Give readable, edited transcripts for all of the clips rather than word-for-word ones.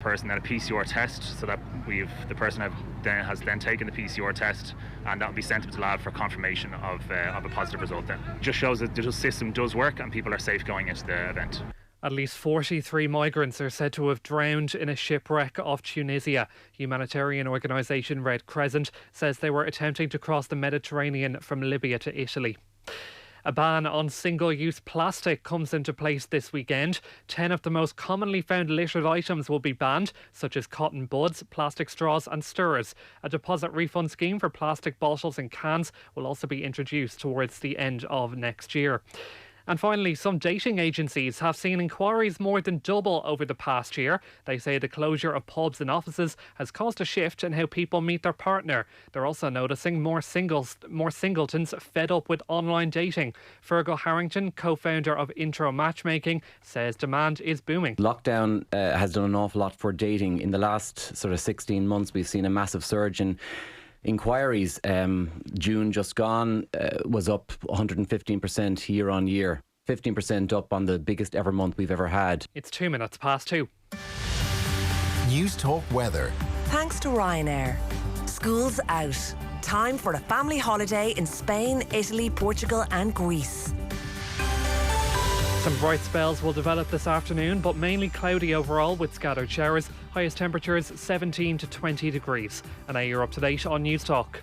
person at a PCR test, so that the person has then taken the PCR test, and that will be sent to the lab for confirmation of a positive result. Then just shows that the system does work and people are safe going into the event. At least 43 migrants are said to have drowned in a shipwreck off Tunisia. Humanitarian organisation Red Crescent says they were attempting to cross the Mediterranean from Libya to Italy. A ban on single-use plastic comes into place this weekend. 10 of the most commonly found littered items will be banned, such as cotton buds, plastic straws and stirrers. A deposit refund scheme for plastic bottles and cans will also be introduced towards the end of next year. And finally, some dating agencies have seen inquiries more than double over the past year. They say the closure of pubs and offices has caused a shift in how people meet their partner. They're also noticing more singletons fed up with online dating. Fergal Harrington, co-founder of Intro Matchmaking, says demand is booming. Lockdown has done an awful lot for dating. In the last sort of 16 months, we've seen a massive surge in inquiries. June just gone was up 115% year on year, 15% up on the biggest ever month we've ever had. It's 2 minutes past 2. News Talk Weather. Thanks to Ryanair. School's out. Time for a family holiday in Spain, Italy, Portugal and Greece. Some bright spells will develop this afternoon, but mainly cloudy overall with scattered showers. Highest temperatures 17 to 20 degrees. And now you're up to date on News Talk.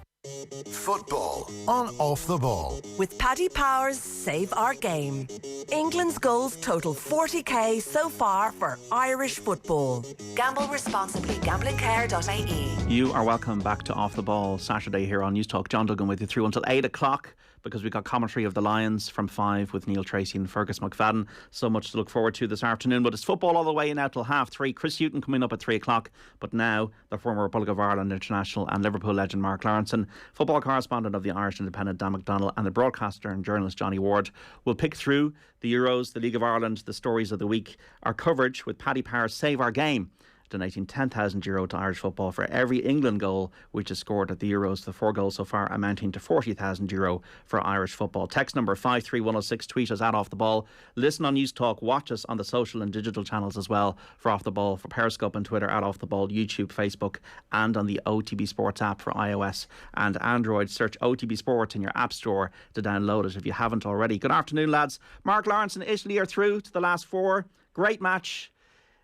Football on Off the Ball. With Paddy Power's Save Our Game. England's goals total 40k so far for Irish football. Gamble responsibly. Gamblingcare.ie. You are welcome back to Off the Ball Saturday here on News Talk. John Duggan with you through until 8 o'clock, because we've got commentary of the Lions from 5 with Neil Tracy and Fergus McFadden. So much to look forward to this afternoon. But it's football all the way now till 3:30. Chris Hughton coming up at 3 o'clock. But now, the former Republic of Ireland international and Liverpool legend Mark Lawrenson, football correspondent of the Irish Independent Dan McDonnell, and the broadcaster and journalist Johnny Ward will pick through the Euros, the League of Ireland, the stories of the week, our coverage with Paddy Power's Save Our Game, donating €10,000 to Irish football for every England goal which is scored at the Euros. The 4 goals so far amounting to €40,000 for Irish football. Text number 53106. Tweet us at Off the Ball. Listen on News Talk. Watch us on the social and digital channels as well for Off the Ball, for Periscope and Twitter at Off the Ball, YouTube, Facebook, and on the OTB Sports app for iOS and Android. Search OTB Sports in your app store to download it if you haven't already. Good afternoon, lads. Mark Lawrenson, Italy are through to the last 4. Great match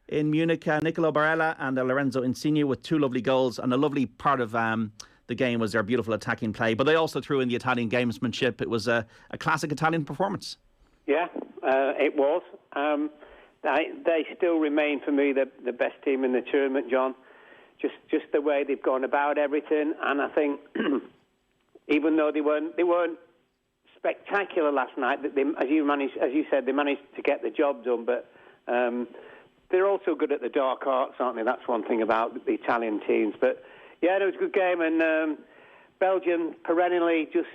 in Munich. Nicolo Barella and Lorenzo Insigne with 2 lovely goals, and a lovely part of the game was their beautiful attacking play. But they also threw in the Italian gamesmanship. It was a classic Italian performance. Yeah, it was. They still remain for me the best team in the tournament, John. Just the way they've gone about everything, and I think even though they weren't spectacular last night, as you said, they managed to get the job done, but. They're also good at the dark arts, aren't they? That's one thing about the Italian teams. But, yeah, it was a good game. And Belgium, perennially just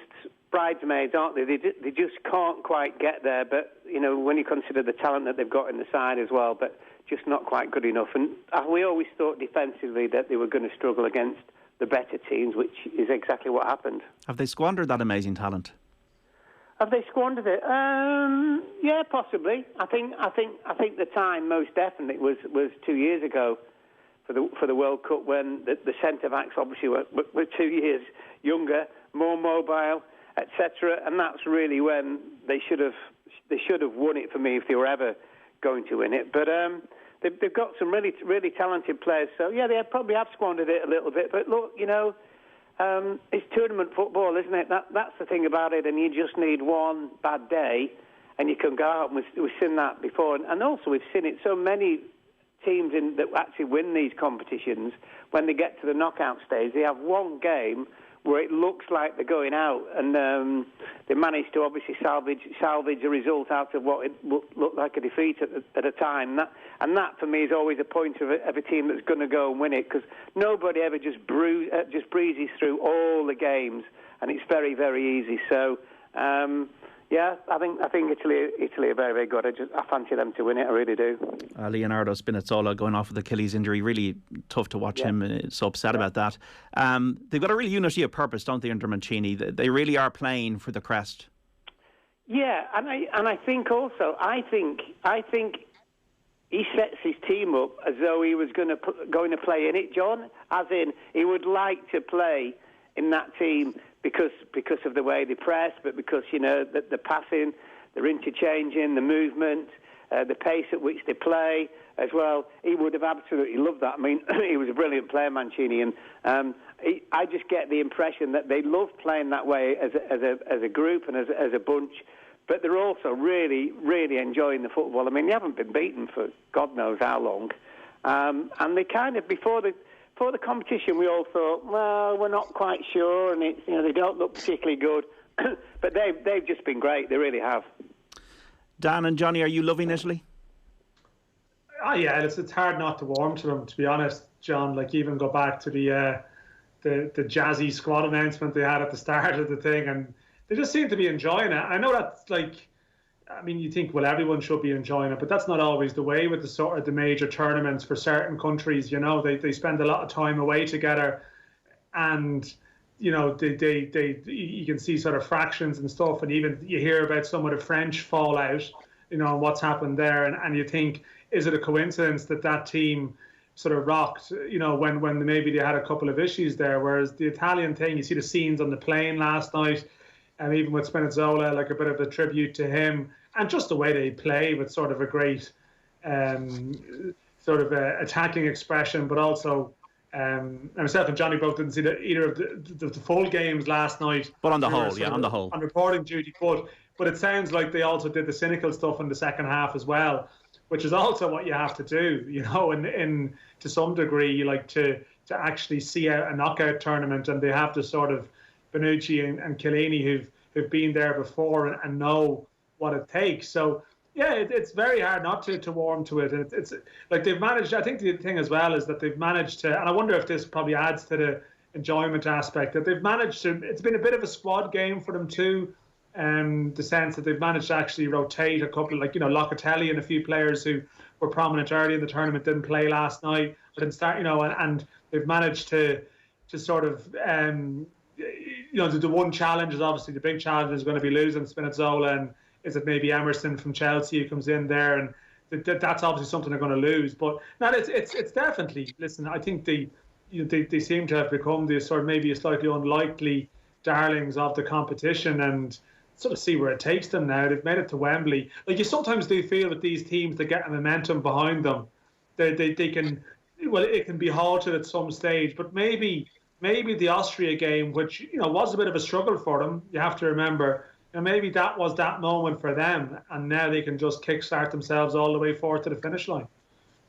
bridesmaids, aren't they? They just can't quite get there. But, you know, when you consider the talent that they've got in the side as well, but just not quite good enough. And we always thought defensively that they were going to struggle against the better teams, which is exactly what happened. Have they squandered that amazing talent? Have they squandered it? Yeah, possibly. I think the time most definitely was 2 years ago for the World Cup, when the centre backs obviously were 2 years younger, more mobile, etc. And that's really when they should have won it for me if they were ever going to win it. But they've got some really really talented players. So yeah, they probably have squandered it a little bit. But look, you know. It's tournament football, isn't it? That's the thing about it, and you just need one bad day and you can go out. And we've seen that before, and also we've seen it so many teams that actually win these competitions, when they get to the knockout stage, they have one game where it looks like they're going out, and they manage to obviously salvage a result out of what it looked like a defeat at a time. And that for me is always a point of a team that's going to go and win it, because nobody ever just breezes through all the games, and it's very very easy. So. Yeah, I think Italy are very, very good. I fancy them to win it. I really do. Leonardo Spinazzola going off with Achilles injury. Really tough to watch him. So upset about that. They've got a real unity of purpose, don't they, under Mancini? They really are playing for the crest. Yeah, and I think also I think he sets his team up as though he was going to play in it, John. As in, he would like to play in that team because of the way they press, but because, you know, the passing, the interchanging, the movement, the pace at which they play as well. He would have absolutely loved that. I mean, he was a brilliant player, Mancini, and I just get the impression that they love playing that way as a group and as a bunch. But they're also really, really enjoying the football. I mean, they haven't been beaten for God knows how long. And they kind of, before the competition, we all thought, well, we're not quite sure, and it's, you know, they don't look particularly good. But they've just been great. They really have. Dan and Johnny, are you loving Italy? Oh, yeah, it's hard not to warm to them, to be honest, John. Like, even go back to the jazzy squad announcement they had at the start of the thing, and they just seem to be enjoying it. I know that's like, I mean, you think, well, everyone should be enjoying it, but that's not always the way with the sort of the major tournaments for certain countries. You know, they spend a lot of time away together, and you know, you can see sort of fractions and stuff, and even you hear about some of the French fallout, you know, and what's happened there, and you think, is it a coincidence that team sort of rocked, you know, when maybe they had a couple of issues there, whereas the Italian thing, you see the scenes on the plane last night, and even with Spinazzola, like a bit of a tribute to him, and just the way they play with sort of a great sort of attacking expression, but also myself and Johnny both didn't see either of the full games last night. But on the whole, yeah, on the whole. On reporting duty, but it sounds like they also did the cynical stuff in the second half as well, which is also what you have to do, you know, in to some degree, you like to actually see out a knockout tournament, and they have the sort of Bonucci and Chiellini who've been there before and know what it takes. So yeah, it's very hard not to warm to it. It's like they've managed. I think the thing as well is that they've managed to, and I wonder if this probably adds to the enjoyment aspect, that they've managed to. It's been a bit of a squad game for them too. The sense that they've managed to actually rotate a couple, like, you know, Locatelli and a few players who were prominent early in the tournament didn't play last night, but didn't start, you know, and they've managed to sort of, you know, the one challenge is obviously the big challenge is going to be losing Spinazzola, and is it maybe Emerson from Chelsea who comes in there, and that's obviously something they're going to lose. But no, it's definitely, listen, I think they seem to have become the sort of maybe a slightly unlikely darlings of the competition, and sort of see where it takes them now. They've made it to Wembley. Like, you sometimes do feel with these teams that get a momentum behind them, they can, well, it can be halted at some stage, but maybe the Austria game, which, you know, was a bit of a struggle for them, you have to remember, you know, maybe that was that moment for them, and now they can just kickstart themselves all the way forward to the finish line.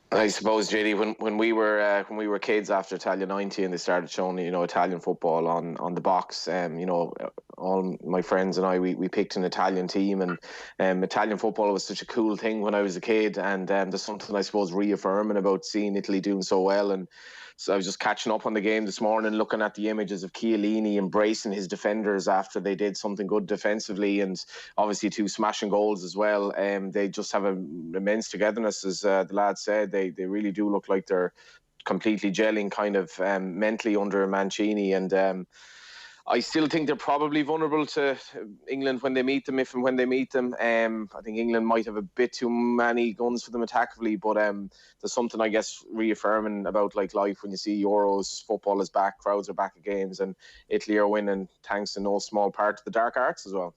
I suppose, JD, when we were kids after Italia 90 and they started showing, you know, Italian football on the box, you know, all my friends and I, we picked an Italian team, and Italian football was such a cool thing when I was a kid, and there's something, I suppose, reaffirming about seeing Italy doing so well. And so I was just catching up on the game this morning, looking at the images of Chiellini embracing his defenders after they did something good defensively, and obviously 2 smashing goals as well. They just have an immense togetherness, as the lads said. They really do look like they're completely gelling kind of mentally under Mancini, and I still think they're probably vulnerable to England when they meet them, if and when they meet them. I think England might have a bit too many guns for them attackably, but there's something, I guess, reaffirming about like life when you see Euros, football is back, crowds are back at games, and Italy are winning thanks in no small part to the dark arts as well.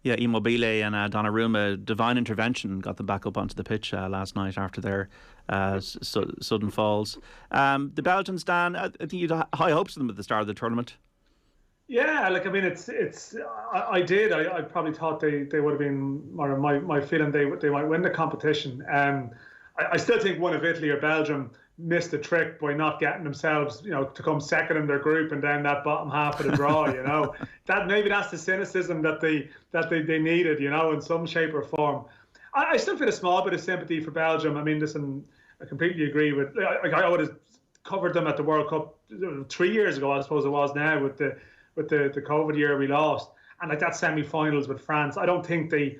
Yeah, Immobile and Donnarumma, divine intervention, got them back up onto the pitch last night after their sudden falls. The Belgians, Dan, I think you had high hopes of them at the start of the tournament. Yeah, like, I mean, I probably thought they would have been, or my feeling they might win the competition. I still think one of Italy or Belgium missed the trick by not getting themselves, you know, to come second in their group and down that bottom half of the draw. You know, that's the cynicism that they needed, you know, in some shape or form. I still feel a small bit of sympathy for Belgium. I mean, listen, I completely agree with. I would have covered them at the World Cup 3 years ago, I suppose it was now, with the COVID year we lost, and like that semi-finals with France, I don't think they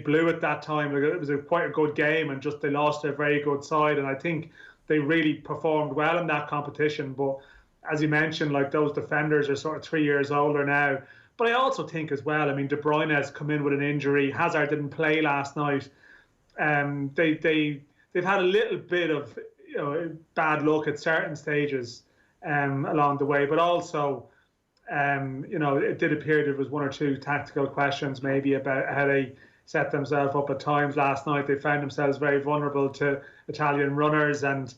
blew it that time. Like, it was quite a good game, and just they lost to a very good side, and I think they really performed well in that competition. But as you mentioned, like, those defenders are sort of 3 years older now. But I also think as well, I mean, De Bruyne has come in with an injury. Hazard didn't play last night. They they've had a little bit of bad luck at certain stages along the way, but also it did appear there was one or two tactical questions maybe about how they set themselves up at times. Last night they found themselves very vulnerable to Italian runners, and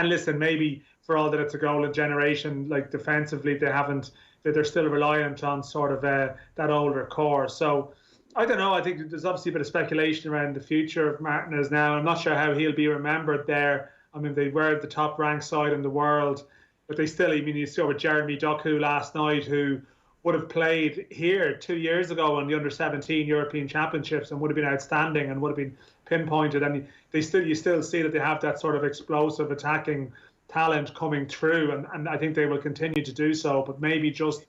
listen, maybe for all that it's a golden generation, like defensively they're still reliant on sort of that older core. So I don't know. I think there's obviously a bit of speculation around the future of Martinez now. I'm not sure how he'll be remembered there. I mean, they were the top ranked side in the world, but they still, you saw with Jeremy Doku last night, who would have played here 2 years ago in the under-17 European Championships and would have been outstanding and would have been pinpointed. And you still see that they have that sort of explosive attacking talent coming through, and I think they will continue to do so. But maybe just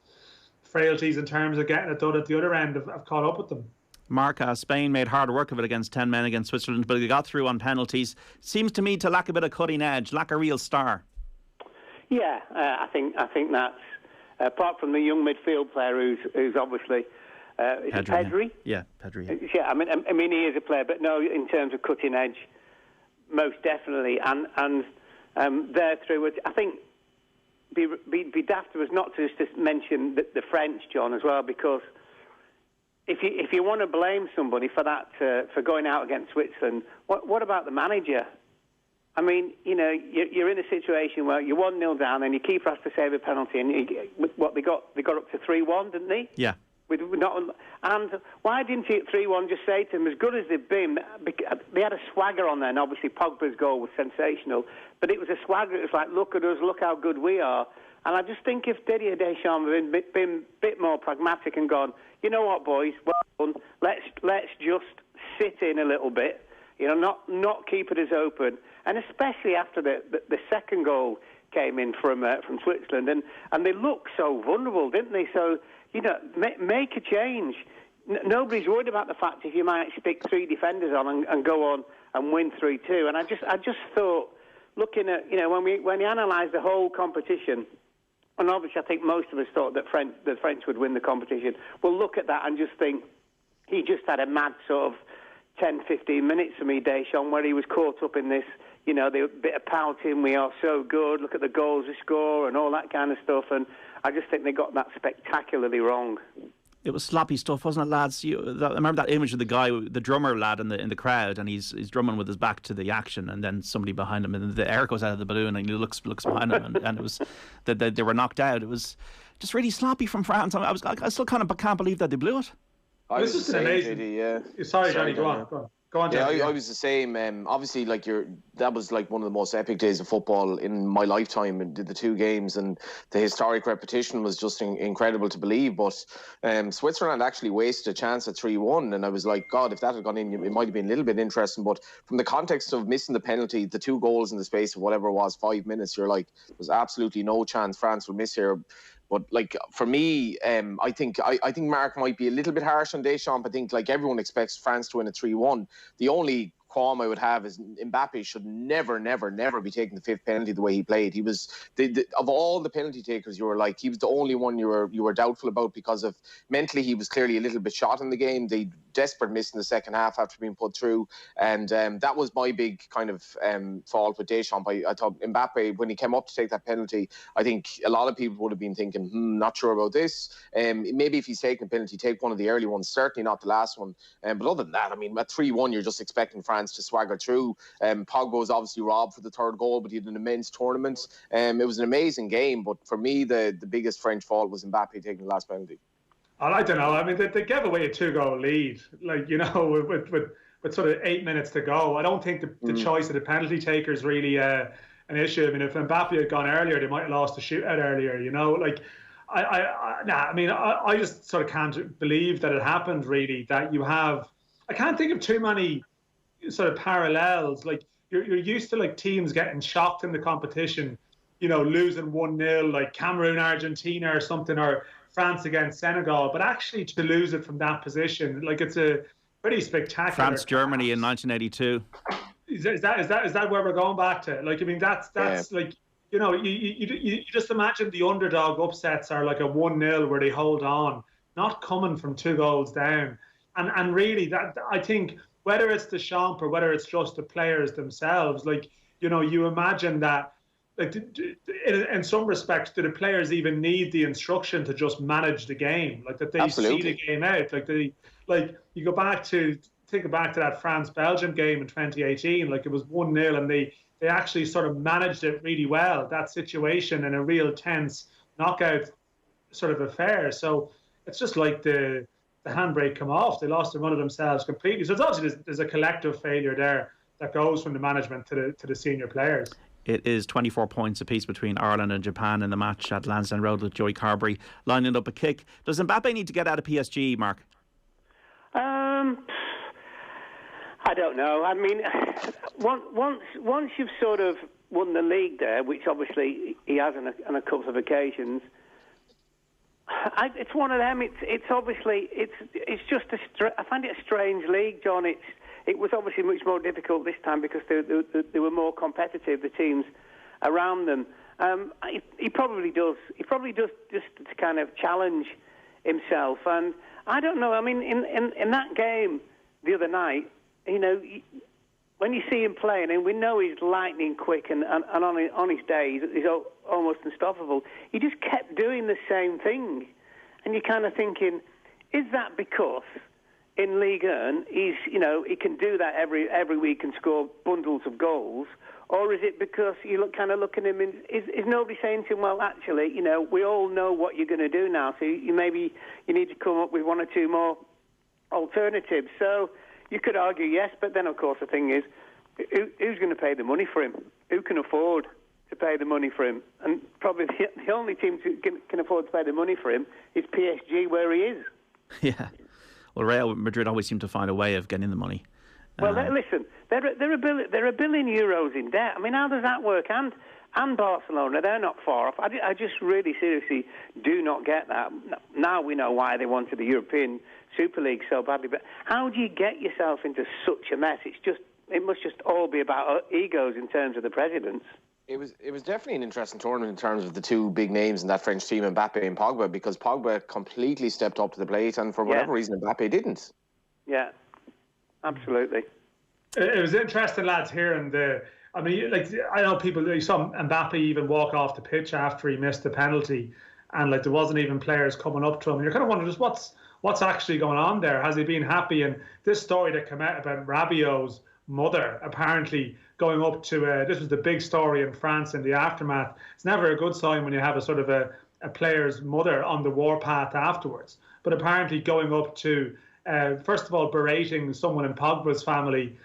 frailties in terms of getting it done at the other end have caught up with them. Mark, Spain made hard work of it against 10 men against Switzerland, but they got through on penalties. Seems to me to lack a bit of cutting edge, lack a real star. Yeah, I think that's apart from the young midfield player who's obviously Pedri. Yeah, Pedri. Yeah, I mean he is a player, but no, in terms of cutting edge, most definitely, and there through it, I think be daft was not to just mention the French, John, as well, because if you want to blame somebody for that for going out against Switzerland, what about the manager? I mean, you're in a situation where you're 1-0 down and your keeper has to save a penalty, and they got up to 3-1, didn't they? Yeah. And why didn't he at 3-1 just say to them, as good as they've been, they had a swagger on there, and obviously Pogba's goal was sensational, but it was a swagger. It was like, look at us, look how good we are. And I just think if Didier Deschamps had been a bit more pragmatic and gone, you know what, boys, well done, let's just sit in a little bit, not keep it as open, and especially after the second goal came in from Switzerland, and they looked so vulnerable, didn't they? So, make a change. Nobody's worried about the fact if you might stick three defenders on and go on and win 3-2. And I just thought, looking at when you analyse the whole competition, and obviously I think most of us thought that the French would win the competition. Well, look at that and just think he just had a mad sort of 10-15 minutes for me, Deschamps, where he was caught up in this. The bit of pouting, we are so good, look at the goals we score and all that kind of stuff, and I just think they got that spectacularly wrong. It was sloppy stuff, wasn't it, lads? I remember that image of the guy, the drummer lad in the crowd, and he's drumming with his back to the action, and then somebody behind him, and the air goes out of the balloon, and he looks behind him, and it was that they were knocked out. It was just really sloppy from France. I still kind of can't believe that they blew it. This is amazing. JD, Sorry, Johnny, go on. Go on, yeah, I was the same. Obviously, that was like one of the most epic days of football in my lifetime, and did the two games, and the historic repetition was just incredible to believe. But Switzerland actually wasted a chance at 3-1, and I was like, God, if that had gone in, it might have been a little bit interesting. But from the context of missing the penalty, the two goals in the space of whatever it was, 5 minutes, you're like, there's absolutely no chance France would miss here. But for me, I think Mark might be a little bit harsh on Deschamps. I think everyone expects France to win at 3-1. The only qualm I would have is Mbappé should never be taking the fifth penalty the way he played. He was of all the penalty takers, you were like, he was the only one you were doubtful about, because of mentally he was clearly a little bit shot in the game. They desperate miss in the second half after being put through, and that was my big kind of fault with Deschamps. I thought Mbappé, when he came up to take that penalty, I think a lot of people would have been thinking, not sure about this. Maybe if he's taking a penalty, take one of the early ones, certainly not the last one. But other than that, I mean, at 3-1, you're just expecting France to swagger through. Pogba was obviously robbed for the third goal, but he had an immense tournament. It was an amazing game, but for me, the biggest French fault was Mbappé taking the last penalty. I don't know. I mean, they gave away a 2-goal lead, with sort of 8 minutes to go. I don't think the choice of the penalty taker is really an issue. I mean, if Mbappé had gone earlier, they might have lost the shootout earlier. I just sort of can't believe that it happened. Really, that you have. I can't think of too many sort of parallels. You're used to teams getting shocked in the competition, losing 1-0, like Cameroon, Argentina, or something, or France against Senegal, but actually to lose it from that position, it's a pretty spectacular. France, Germany in 1982. Is that where we're going back to? That's you just imagine the underdog upsets are like a 1-0 where they hold on, not coming from 2 goals down, and really that I think whether it's Deschamps or whether it's just the players themselves, like, you know, you imagine that, like, in some respects, do the players even need the instruction to just manage the game? Like, that they see the game out? Like, you go back to, think back to that France-Belgium game in 2018, like, it was 1-0 and they actually sort of managed it really well, that situation, in a real tense knockout sort of affair. So it's just like the handbrake come off. They lost the run of themselves completely. So it's obviously there's a collective failure there that goes from the management to the senior players. It is 24 points apiece between Ireland and Japan in the match at Lansdowne Road, with Joey Carberry lining up a kick. Does Mbappé need to get out of PSG, Mark? I don't know. I mean, once you've sort of won the league there, which obviously he has on a couple of occasions, it's one of them. It's obviously it's just I find it a strange league, John. It was obviously much more difficult this time because they were more competitive, the teams around them. He probably does. He probably does just to kind of challenge himself. And I don't know. I mean, in that game the other night, you know, when you see him playing, and we know he's lightning quick, and on his day he's almost unstoppable. He just kept doing the same thing, and you're kind of thinking, is that because in Ligue 1 he can do that every week and score bundles of goals, or is it because you look at him and is nobody saying to him, well, actually, you know, we all know what you're going to do now, so you need to come up with one or two more alternatives. So you could argue yes, but then of course the thing is, who's going to pay the money for him? Who can afford to pay the money for him? And probably the only team who can afford to pay the money for him is PSG, where he is. Yeah. Well, Real Madrid always seem to find a way of getting the money. Well, listen, they're a billion euros in debt. I mean, how does that work? And Barcelona, they're not far off. I just really seriously do not get that. Now we know why they wanted the European Super League so badly. But how do you get yourself into such a mess? It must just all be about egos in terms of the presidents. It was definitely an interesting tournament in terms of the two big names in that French team, Mbappé and Pogba, because Pogba completely stepped up to the plate, and for whatever reason, Mbappé didn't. Yeah, absolutely. It was interesting, lads, hearing I mean, like, I know you saw Mbappé even walk off the pitch after he missed the penalty, and like there wasn't even players coming up to him. And you're kind of wondering just what's actually going on there. Has he been happy? And this story that came out about Rabiot's mother apparently going up to this was the big story in France in the aftermath. It's never a good sign when you have a sort of a player's mother on the warpath afterwards. But apparently going up to first of all berating someone in Pogba's family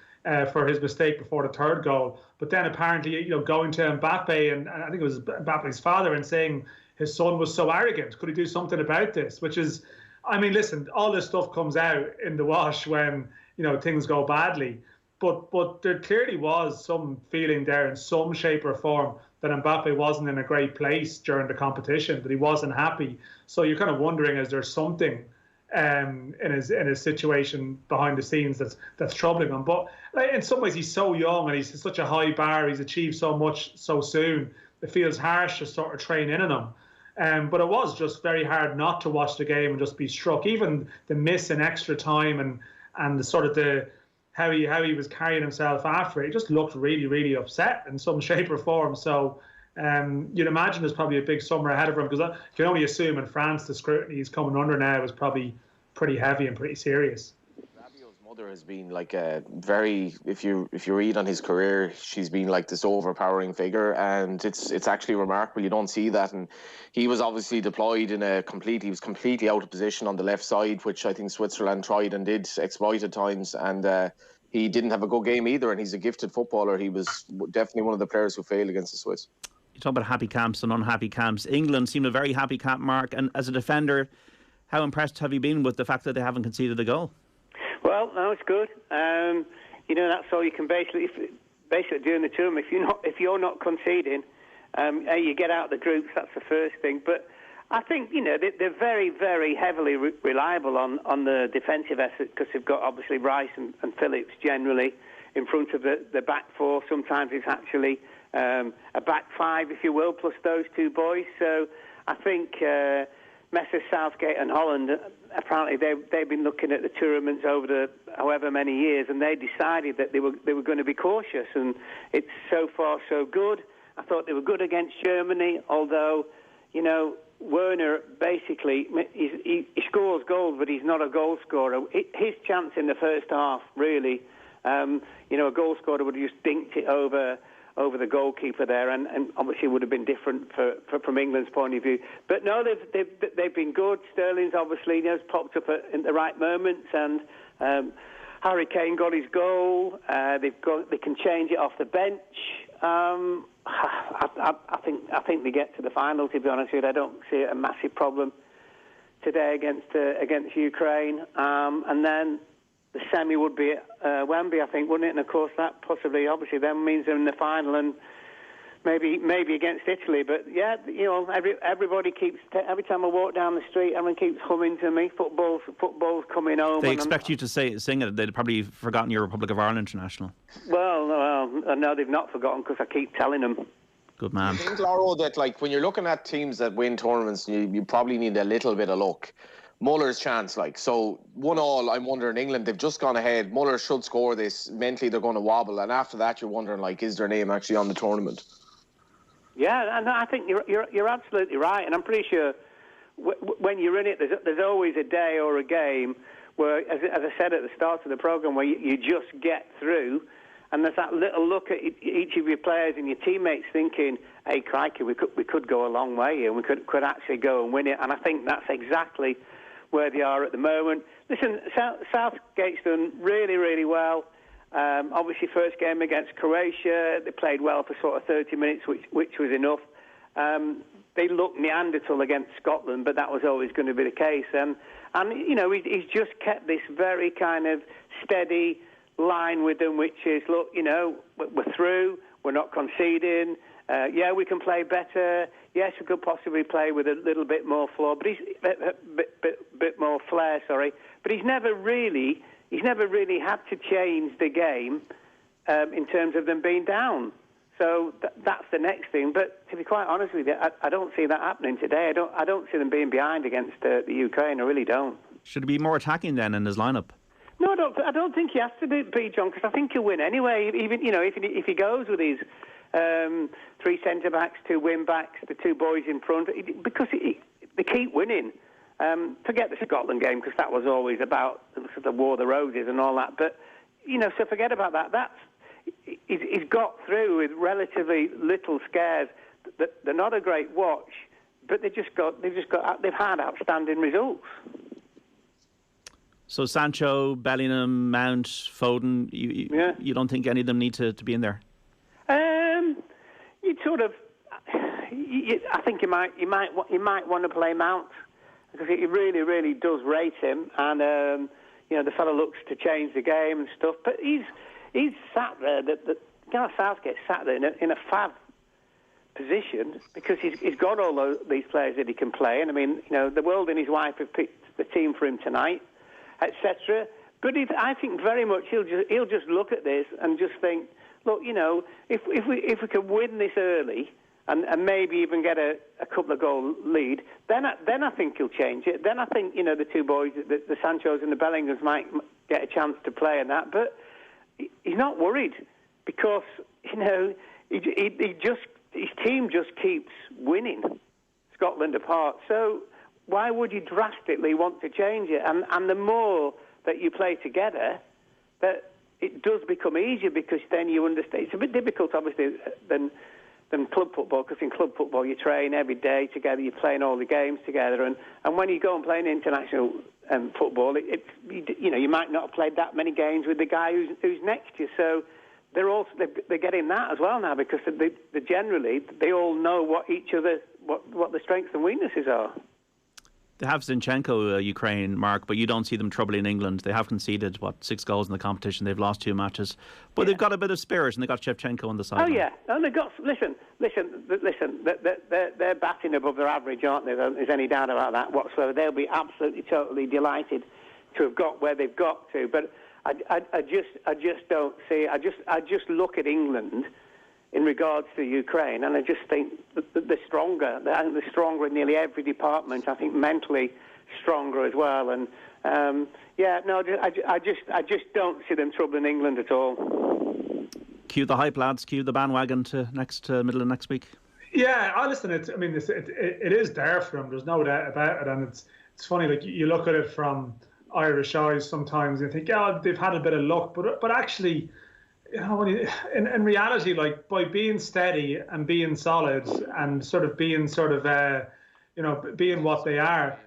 for his mistake before the third goal, but then apparently, you know, going to Mbappé, and I think it was Mbappe's father, and saying his son was so arrogant. Could he do something about this? Which is, I mean, listen, all this stuff comes out in the wash when, you know, things go badly. But there clearly was some feeling there in some shape or form that Mbappé wasn't in a great place during the competition, that he wasn't happy. So you're kind of wondering, is there something in his situation behind the scenes that's troubling him? But like, in some ways he's so young and he's such a high bar, he's achieved so much so soon, it feels harsh to sort of train in on him. But it was just very hard not to watch the game and just be struck. Even the miss in extra time and the sort of how he was carrying himself after it, he just looked really, really upset in some shape or form. So you'd imagine there's probably a big summer ahead of him, because you can only assume in France the scrutiny he's coming under now is probably pretty heavy and pretty serious. Rabiot's mother has been like a very, if you read on his career, she's been like this overpowering figure, and it's actually remarkable. You don't see that, and he was obviously deployed he was completely out of position on the left side, which I think Switzerland tried and did exploit at times, and he didn't have a good game either, and he's a gifted footballer. He was definitely one of the players who failed against the Swiss. You talk about happy camps and unhappy camps. England seemed a very happy camp, Mark, and as a defender, how impressed have you been with the fact that they haven't conceded a goal? Well, no, it's good. You know, that's all you can basically do in the tournament. If you're not conceding, you get out of the groups. That's the first thing. But I think, you know, they're very, very heavily reliable on the defensive effort, because they've got obviously Rice and Phillips generally in front of the back four. Sometimes it's actually a back five, if you will, plus those two boys. So I think Messrs Southgate and Holland, apparently they've been looking at the tournaments over the however many years, and they decided that they were going to be cautious, and it's so far so good. I thought they were good against Germany, although, you know, Werner basically he scores goals, but he's not a goal scorer. His chance in the first half, really, you know, a goal scorer would have just dinked it over the goalkeeper there, and obviously would have been different from England's point of view. But no, they've been good. Sterling's obviously popped up in the right moments, and Harry Kane got his goal. They can change it off the bench. I think they get to the final. To be honest with you, I don't see a massive problem today against Ukraine, and then the semi would be at Wembley, I think, wouldn't it? And of course, that possibly, obviously, then means they're in the final and maybe against Italy. But yeah, you know, everybody keeps every time I walk down the street, everyone keeps humming to me. Football's coming home. They expect you to sing it. They'd probably forgotten your Republic of Ireland international. Well, no, they've not forgotten because I keep telling them. Good man. I think, Lauro, that like when you're looking at teams that win tournaments, you probably need a little bit of luck. Muller's chance, like, so 1-1, I'm wondering, England, they've just gone ahead. Muller should score this. Mentally, they're going to wobble. And after that, you're wondering, like, is their name actually on the tournament? Yeah, and I think you're absolutely right. And I'm pretty sure when you're in it, there's always a day or a game where, as I said at the start of the programme, where you just get through. And there's that little look at each of your players and your teammates thinking, hey, crikey, we could go a long way here. We could actually go and win it. And I think that's exactly where they are at the moment. Listen, Southgate's done really, really well. Obviously, first game against Croatia, they played well for sort of 30 minutes, which was enough. They looked Neanderthal against Scotland, but that was always going to be the case. And you know, he's just kept this very kind of steady line with them, which is, look, you know, we're through, we're not conceding. Yeah, we can play better. Yes, we could possibly play with a little bit more flair, but he's bit more flair. Sorry, but he's never really had to change the game in terms of them being down. So that's the next thing. But to be quite honest with you, I don't see that happening today. I don't see them being behind against the Ukraine. I really don't. Should he be more attacking then in his lineup? No, I don't think he has to be, John, because I think he'll win anyway. Even, you know, if he goes with his 3 centre backs, 2 wing backs, the 2 boys in front, because they keep winning. Forget the Scotland game, because that was always about the War of the Roses and all that. But you know, so forget about that. He's got through with relatively little scares. They're not a great watch, but they've had outstanding results. So Sancho, Bellingham, Mount, Foden, you don't think any of them need to be in there? You'd sort of, I think you might want to play Mount, because he really, really does rate him, and you know, the fellow looks to change the game and stuff. But he's sat there. Gareth Southgate sat there in a fab position, because he's got all these players that he can play. And I mean, you know, the world and his wife have picked the team for him tonight, etc. But I think very much he'll just look at this and just think, look, you know, if we could win this early and maybe even get a couple of goal lead, then I think he'll change it. Then I think, you know, the 2 boys, the Sanchos and the Bellinghams, might get a chance to play in that. But he's not worried, because, you know, his team just keeps winning, Scotland apart. So why would you drastically want to change it? And the more that you play together, that it does become easier, because then you understand. It's a bit difficult, obviously, than club football, because in club football you train every day together, you're playing all the games together, and when you go and play in international football, you know, you might not have played that many games with the guy who's next to you. So they're getting that as well now, because they generally all know what each other what the strengths and weaknesses are. They have Zinchenko, Ukraine, Mark, but you don't see them troubling England. They have conceded, 6 goals in the competition. They've lost 2 matches. But they've got a bit of spirit, and they've got Shevchenko on the side. Oh, yeah. And they've got... Listen. They're batting above their average, aren't they? There's any doubt about that whatsoever. They'll be absolutely, totally delighted to have got where they've got to. But I just don't see... I just look at England in regards to Ukraine, and I just think they're stronger. They're stronger in nearly every department. I think mentally stronger as well. And I just don't see them troubling England at all. Cue the hype, lads. Cue the bandwagon to middle of next week. Yeah, listen. It is there for them. There's no doubt about it, and it's funny. Like, you look at it from Irish eyes sometimes, and you think, yeah, they've had a bit of luck, but actually, you know, in reality, like, by being steady and being solid and being what they are,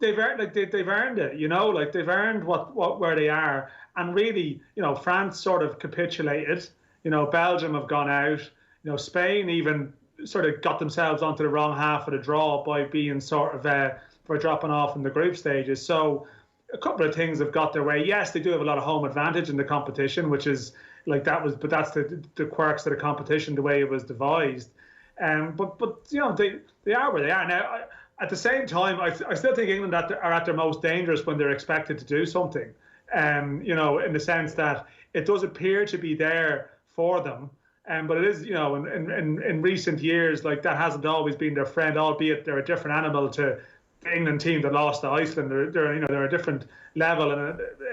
they've earned it. You know, like, they've earned where they are. And really, you know, France sort of capitulated. You know, Belgium have gone out. You know, Spain even sort of got themselves onto the wrong half of the draw by being for dropping off in the group stages. So a couple of things have got their way. Yes, they do have a lot of home advantage in the competition, which is but that's the quirks of the competition, the way it was devised. But you know, they are where they are now. At the same time, I still think England are at their most dangerous when they're expected to do something. You know, in the sense that it does appear to be there for them. But it is, you know, in recent years, like, that hasn't always been their friend, albeit they're a different animal to the England team that lost to Iceland. They're a different level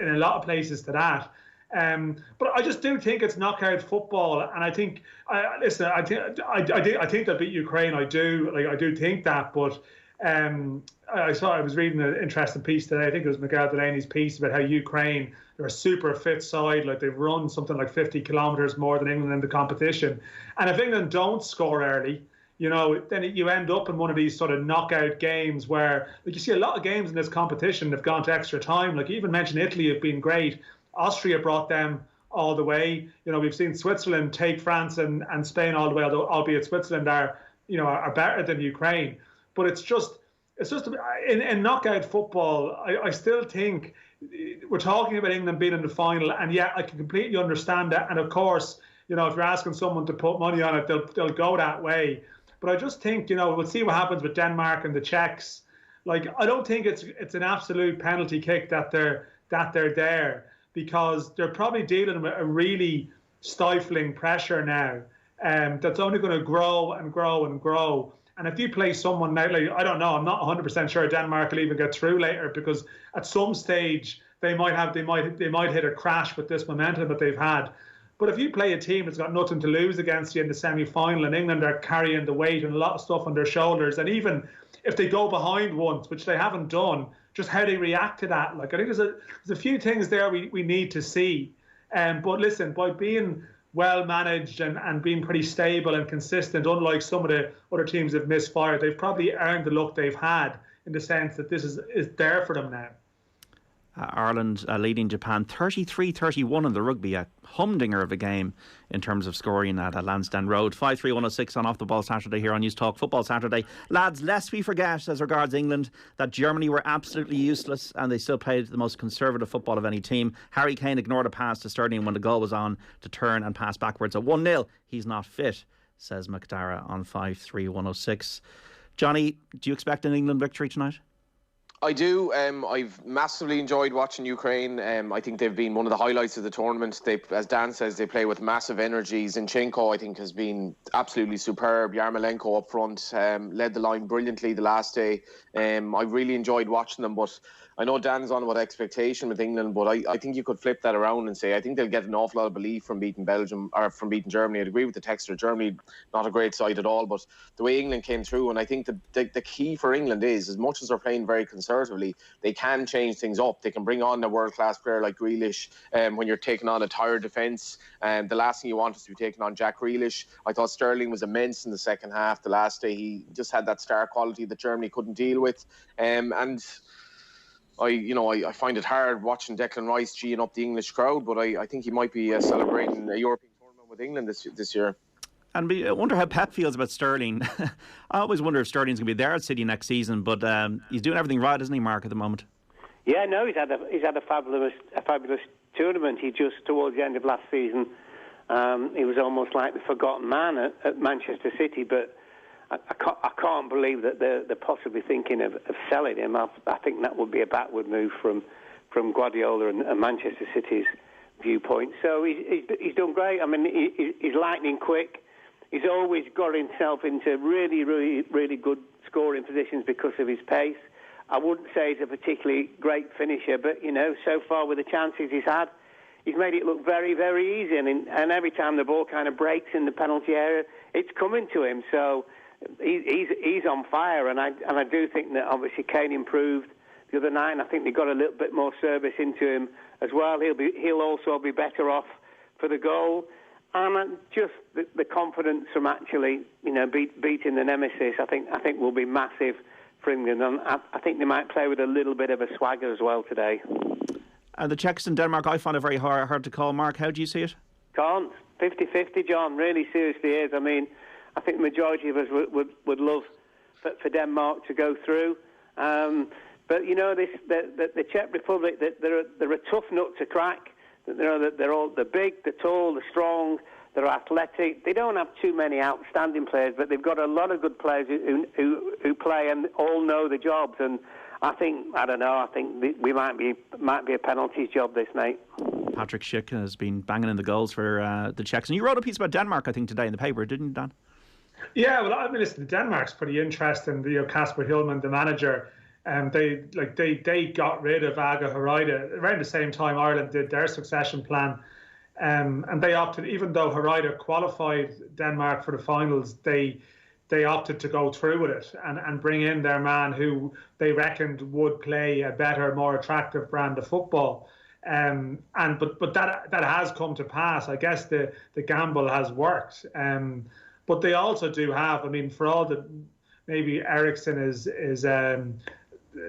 in a lot of places to that. But I just do think it's knockout football, and I think, I think they'll beat Ukraine. I do think that, but I was reading an interesting piece today. I think it was Miguel Delaney's piece about how Ukraine, they're a super fit side. Like, they've run something like 50 kilometres more than England in the competition. And if England don't score early, you know, then you end up in one of these sort of knockout games where, like, you see a lot of games in this competition have gone to extra time. Like, you even mentioned Italy have been great. Austria brought them all the way. You know, we've seen Switzerland take France and Spain all the way, albeit Switzerland are better than Ukraine. But it's just in knockout football, I still think we're talking about England being in the final, and yeah, I can completely understand that. And of course, you know, if you're asking someone to put money on it, they'll go that way. But I just think, you know, we'll see what happens with Denmark and the Czechs. Like, I don't think it's an absolute penalty kick that they're there, because they're probably dealing with a really stifling pressure now, that's only going to grow and grow and grow. And if you play someone now, like, I don't know, I'm not 100% sure Denmark will even get through later, because at some stage they might hit a crash with this momentum that they've had. But if you play a team that's got nothing to lose against you in the semi-final, and England are carrying the weight and a lot of stuff on their shoulders, and even if they go behind once, which they haven't done, just how they react to that. Like, I think there's a few things there we need to see. But listen, by being well managed and being pretty stable and consistent, unlike some of the other teams that have misfired, they've probably earned the luck they've had, in the sense that this is there for them now. Ireland leading Japan 33-31 in the rugby, a humdinger of a game in terms of scoring at Lansdowne Road. 53106 on Off the Ball Saturday here on News Talk Football Saturday. Lads, lest we forget, as regards England, that Germany were absolutely useless and they still played the most conservative football of any team. Harry Kane ignored a pass to Sterling when the goal was on to turn and pass backwards at 1-0. He's not fit, says McDara on 53106. Johnny, do you expect an England victory tonight? I do. I've massively enjoyed watching Ukraine. I think they've been one of the highlights of the tournament. They, as Dan says, they play with massive energy. Zinchenko, I think, has been absolutely superb. Yarmolenko up front led the line brilliantly the last day. I really enjoyed watching them, but I know Dan's on about expectation with England, but I think you could flip that around and say I think they'll get an awful lot of belief from beating Belgium, or from beating Germany. I'd agree with the texter. Germany, not a great side at all, but the way England came through, and I think the key for England is, as much as they're playing very conservatively, they can change things up. They can bring on a world-class player like Grealish when you're taking on a tired defence. The last thing you want is to be taking on Jack Grealish. I thought Sterling was immense in the second half. The last day, he just had that star quality that Germany couldn't deal with. And I find it hard watching Declan Rice geeing up the English crowd, but I think he might be celebrating a European tournament with England this year. And I wonder how Pep feels about Sterling. I always wonder if Sterling's going to be there at City next season, but he's doing everything right, isn't he, Mark, at the moment? Yeah, no, he's had a fabulous tournament. He just, towards the end of last season, he was almost like the forgotten man at Manchester City, but I can't believe that they're possibly thinking of selling him. I think that would be a backward move from Guardiola and Manchester City's viewpoint. So he's done great. I mean, he's lightning quick. He's always got himself into really, really, really good scoring positions because of his pace. I wouldn't say he's a particularly great finisher, but, you know, so far with the chances he's had, he's made it look very, very easy. And every time the ball kind of breaks in the penalty area, it's coming to him. So he's on fire. And I do think that obviously Kane improved the other night, and I think they got a little bit more service into him as well. He'll also be better off for the goal. And just the confidence from actually, you know, beating the nemesis, I think will be massive for England. And I think they might play with a little bit of a swagger as well today. The Czechs and Denmark, I find it very hard to call. Mark, how do you see it? Can't. 50-50, John. Really seriously is. I mean, I think the majority of us would love for Denmark to go through. But, you know, the Czech Republic, they're a tough nut to crack. They're big, they're tall, they're strong, they're athletic. They don't have too many outstanding players, but they've got a lot of good players who play and all know the jobs. And I think we might be a penalties job this, mate. Patrick Schick has been banging in the goals for the Czechs. And you wrote a piece about Denmark, I think, today in the paper, didn't you, Dan? Yeah, well, I mean, listen, Denmark's pretty interesting. You know, Kasper Hjulmand, the manager. They got rid of Aga Hareide around the same time Ireland did their succession plan, and they opted, even though Hareide qualified Denmark for the finals, they opted to go through with it and bring in their man who they reckoned would play a better, more attractive brand of football. But that has come to pass. I guess the gamble has worked. But they also do have, I mean, for all that maybe Eriksson is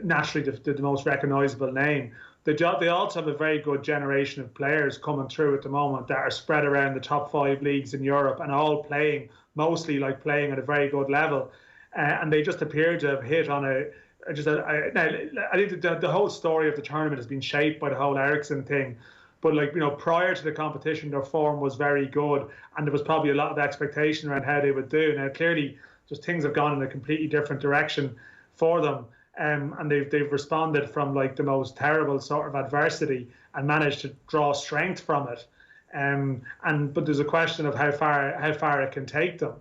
naturally the most recognisable name, they also have a very good generation of players coming through at the moment that are spread around the top 5 leagues in Europe and all playing at a very good level, and they just appear to have hit on I think the whole story of the tournament has been shaped by the whole Eriksson thing. But, like, you know, prior to the competition, their form was very good, and there was probably a lot of expectation around how they would do. Now, clearly, just things have gone in a completely different direction for them. And they've responded from like the most terrible sort of adversity and managed to draw strength from it. But there's a question of how far it can take them.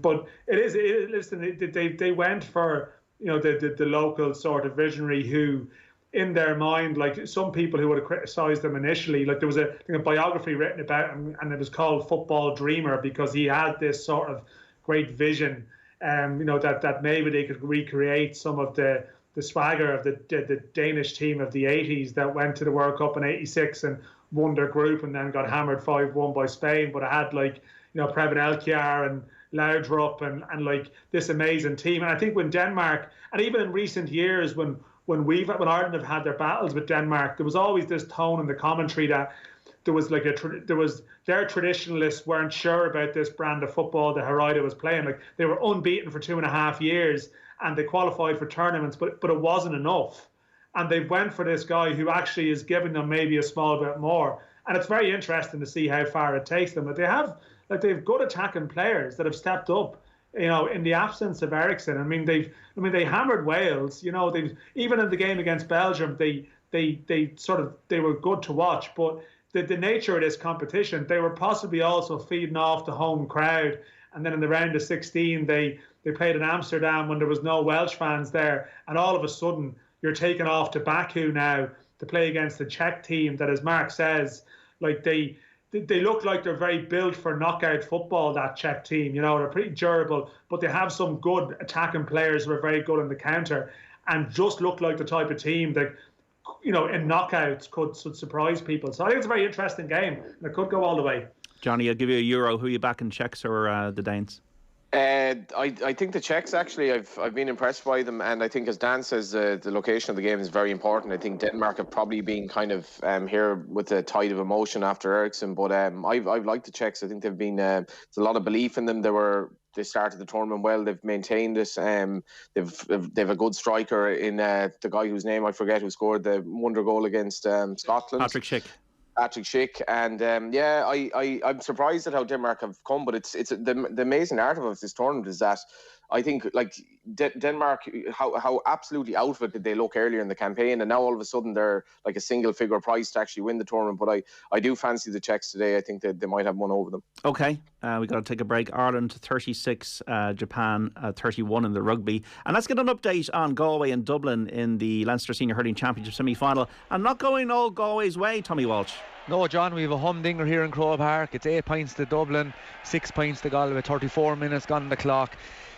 But listen, they went for, you know, the local sort of visionary who, in their mind, like some people who would have criticised them initially, like there was a biography written about him, and it was called Football Dreamer because he had this sort of great vision. You know, that maybe they could recreate some of the swagger of the Danish team of the 80s that went to the World Cup in '86 and won their group and then got hammered 5-1 by Spain. But it had, like, you know, Preben Elkjær and Laudrup and like this amazing team. And I think when Denmark, and even in recent years when Ireland have had their battles with Denmark, there was always this tone in the commentary that there was their traditionalists weren't sure about this brand of football that Hareide was playing. Like, they were unbeaten for 2.5 years and they qualified for tournaments, but it wasn't enough. And they went for this guy who actually is giving them maybe a small bit more. And it's very interesting to see how far it takes them. But they've good attacking players that have stepped up, you know, in the absence of Eriksson. I mean, they hammered Wales. You know, even in the game against Belgium, they were good to watch, but the nature of this competition, they were possibly also feeding off the home crowd. And then in the round of 16, they played in Amsterdam when there was no Welsh fans there. And all of a sudden, you're taken off to Baku now to play against the Czech team that, as Mark says, like they look like they're very built for knockout football, that Czech team. You know, they're pretty durable, but they have some good attacking players who are very good on the counter and just look like the type of team that, you know, in knockouts could surprise people. So I think it's a very interesting game, and it could go all the way. Johnny, I'll give you a euro. Who are you backing, Czechs or the Danes? I think the Czechs, actually, I've been impressed by them, and I think, as Dan says, the location of the game is very important. I think Denmark have probably been kind of here with a tide of emotion after Eriksson, but I've liked the Czechs. I think they've been there's a lot of belief in them. They started the tournament well. They've maintained it. They've a good striker in the guy whose name I forget, who scored the wonder goal against Scotland. Patrick Schick, and I'm surprised at how Denmark have come. But it's the amazing art of this tournament is that I think like Denmark, how absolutely out of it did they look earlier in the campaign, and now all of a sudden they're like a single figure price to actually win the tournament. But I do fancy the Czechs today. I think that they might have one over them. Okay, we got to take a break. Ireland 36, Japan 31 in the rugby. And let's get an update on Galway and Dublin in the Leinster Senior Hurling Championship semi-final. And not going all Galway's way, Tommy Walsh. No, John, we have a humdinger here in Croke Park. It's 8 points to Dublin, 6 points to Galway, 34 minutes gone on the clock.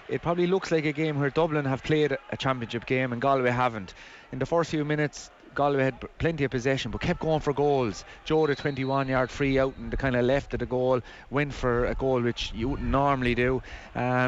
It probably looks like a game where Dublin have played a championship game and Galway haven't. In the first few minutes, Galway had plenty of possession but kept going for goals. Joe, the 21-yard free out in the kind of left of the goal, went for a goal which you wouldn't normally do.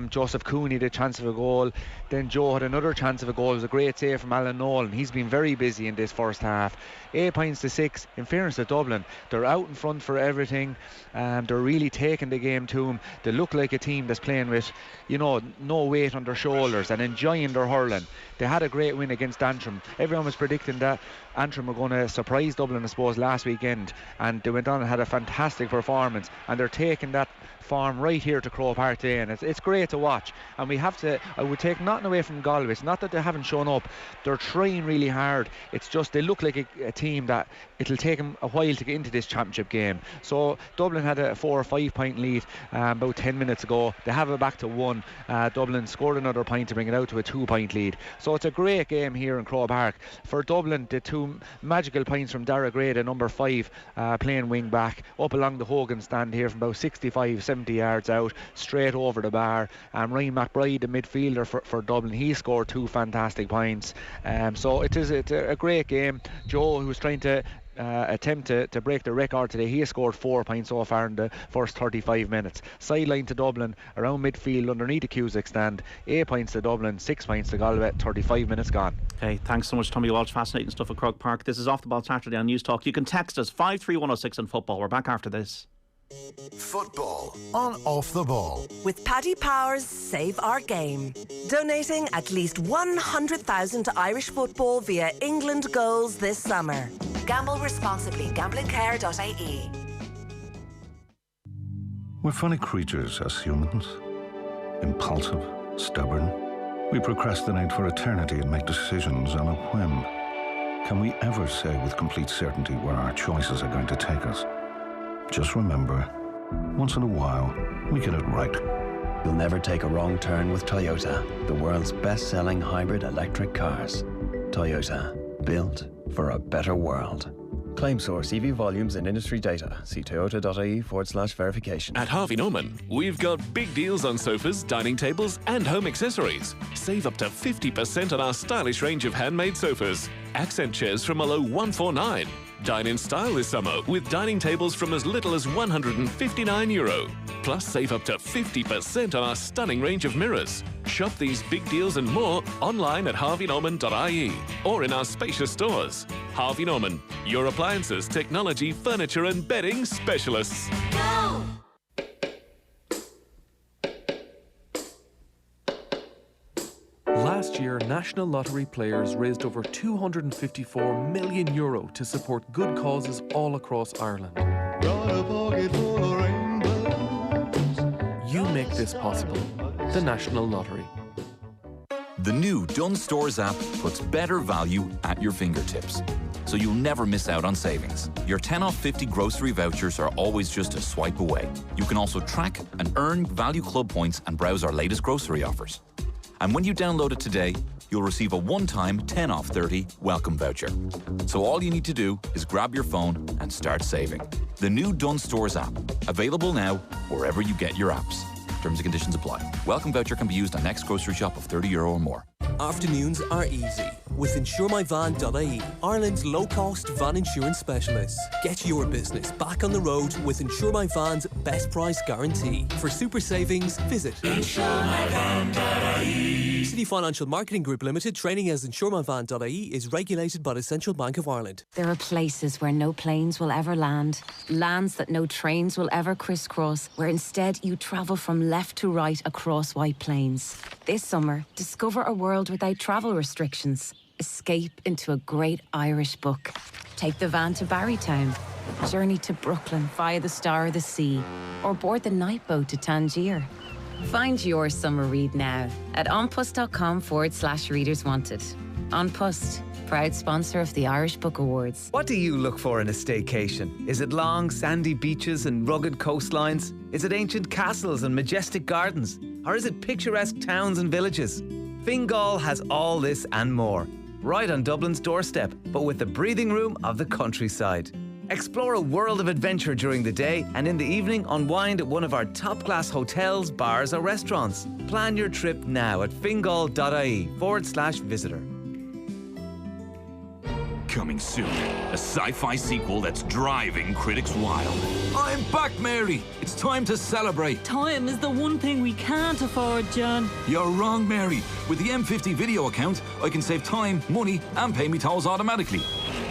Joseph Cooney, the chance of a goal. Then Joe had another chance of a goal. It was a great save from Alan Nolan. He's been very busy in this first half. 8 points to 6. In fairness to Dublin, they're out in front for everything. They're really taking the game to them. They look like a team that's playing with, no weight on their shoulders and enjoying their hurling. They had a great win against Antrim. Everyone was predicting that Antrim were going to surprise Dublin, I suppose, last weekend, and they went on and had a fantastic performance, and they're taking that form right here to Croke Park today, and it's great to watch. And I would take nothing away from Galway. It's not that they haven't shown up, they're trying really hard. It's just they look like a team that it'll take them a while to get into this championship game. So Dublin had a 4 or 5 point lead about 10 minutes ago. They have it back to 1. Dublin scored another point to bring it out to a 2 point lead. So it's a great game here in Croke Park. For Dublin, the 2 magical points from Dara Gray, the number 5, playing wing back up along the Hogan stand here from about 65-70 yards out, straight over the bar. Ryan McBride, the midfielder for Dublin, he scored 2 fantastic points. So it's a great game. Joe, who was trying to attempt to break the record today, he has scored 4 points so far in the first 35 minutes. Sideline to Dublin, around midfield underneath the Cusack stand. 8 points to Dublin, 6 points to Galway, 35 minutes gone. Okay, thanks so much, Tommy Walsh. Fascinating stuff at Croke Park. This is Off the Ball Saturday on News Talk. You can text us 53106 on football. We're back after this. Football on Off the Ball. With Paddy Power's Save Our Game. Donating at least 100,000 to Irish football via England goals this summer. Gamble responsibly. Gamblingcare.ie. We're funny creatures, us humans. Impulsive, stubborn. We procrastinate for eternity and make decisions on a whim. Can we ever say with complete certainty where our choices are going to take us? Just remember, once in a while, we get it right. You'll never take a wrong turn with Toyota, the world's best-selling hybrid electric cars. Toyota, built for a better world. Claim source, EV volumes and industry data. See toyota.ie/verification. At Harvey Norman, we've got big deals on sofas, dining tables and home accessories. Save up to 50% on our stylish range of handmade sofas. Accent chairs from a low €149. Dine in style this summer with dining tables from as little as €159. Plus, save up to 50% on our stunning range of mirrors. Shop these big deals and more online at harveynorman.ie or in our spacious stores. Harvey Norman, your appliances, technology, furniture and bedding specialists. Go! Last year, National Lottery players raised over €254 million to support good causes all across Ireland. You make this possible. The National Lottery. The new Dunnes Stores app puts better value at your fingertips, so you'll never miss out on savings. Your 10 off 50 grocery vouchers are always just a swipe away. You can also track and earn Value Club points and browse our latest grocery offers. And when you download it today, you'll receive a one-time 10 off 30 welcome voucher. So all you need to do is grab your phone and start saving. The new Dunnes Stores app, available now wherever you get your apps. Terms and conditions apply. Welcome voucher can be used on next grocery shop of €30 or more. Afternoons are easy with InsureMyVan.ie, Ireland's low-cost van insurance specialist. Get your business back on the road with InsureMyVan's best price guarantee. For super savings, visit InsureMyVan.ie. City Financial Marketing Group Limited, trading as InsureMyVan.ie, is regulated by the Central Bank of Ireland. There are places where no planes will ever land, lands that no trains will ever crisscross, where instead you travel from left to right across white plains. This summer, discover a world without travel restrictions. Escape into a great Irish book. Take the van to Barrytown, journey to Brooklyn via the Star of the Sea, or board the night boat to Tangier. Find your summer read now at onpust.com/readers wanted. On Pust, proud sponsor of the Irish Book Awards. What do you look for in a staycation? Is it long, sandy beaches and rugged coastlines? Is it ancient castles and majestic gardens? Or is it picturesque towns and villages? Fingal has all this and more, right on Dublin's doorstep, but with the breathing room of the countryside. Explore a world of adventure during the day, and in the evening unwind at one of our top-class hotels, bars or restaurants. Plan your trip now at fingal.ie/visitor. Coming soon, a sci-fi sequel that's driving critics wild. I'm back, Mary. It's time to celebrate. Time is the one thing we can't afford, John. You're wrong, Mary. With the M50 video account, I can save time, money, and pay me tolls automatically.